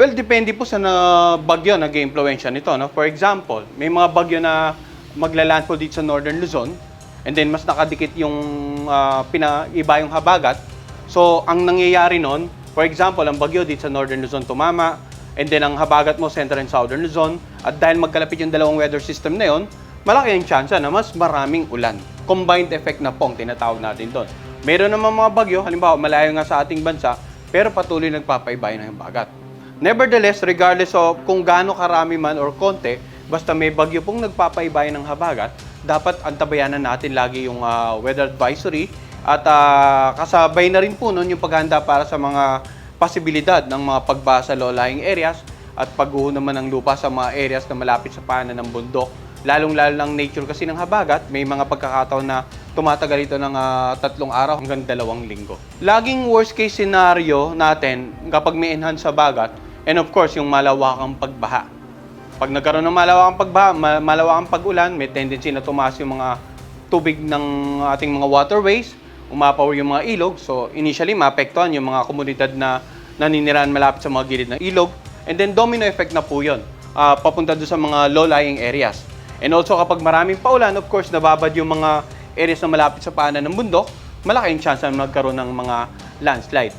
Well, depende po sa bagyo na nag-impluwensya nito. No? For example, may mga bagyo na maglalandfall dito sa Northern Luzon and then mas nakadikit yung iba yung habagat. So, ang nangyayari nun, for example, ang bagyo dito sa Northern Luzon tumama and then ang habagat mo, Central and Southern Luzon, at dahil magkalapit yung dalawang weather system na yun, malaki ang tsansa na mas maraming ulan. Combined effect na pong tinatawag natin doon. Meron naman mga bagyo, halimbawa malayo nga sa ating bansa, pero patuloy nagpapaibay ng habagat. Nevertheless, regardless of kung gaano karami man or konti, basta may bagyo pong nagpapaibay ng habagat, dapat antabayanan natin lagi yung weather advisory at kasabay na rin po nun yung paghahanda para sa mga posibilidad ng mga pagbaha sa low-lying areas at pagguho naman ng lupa sa mga areas na malapit sa paanan ng bundok. Lalong-lalo ng nature kasi ng habagat, may mga pagkakataon na tumatagal ito ng 3 araw hanggang 2 linggo. Laging worst case scenario natin kapag may enhance sa habagat, and of course, yung malawakang pagbaha. Pag nagkaroon ng malawakang pagbaha, malawakang pag-ulan, may tendency na tumaas yung mga tubig ng ating mga waterways, umapaw yung mga ilog. So, initially, maapektuhan yung mga komunidad na naninirahan malapit sa mga gilid ng ilog. And then, domino effect na po yun, papunta doon sa mga low-lying areas. And also, kapag maraming paulan, of course, nababad yung mga areas na malapit sa paanan ng bundok, malaki yung chance na magkaroon ng mga landslide.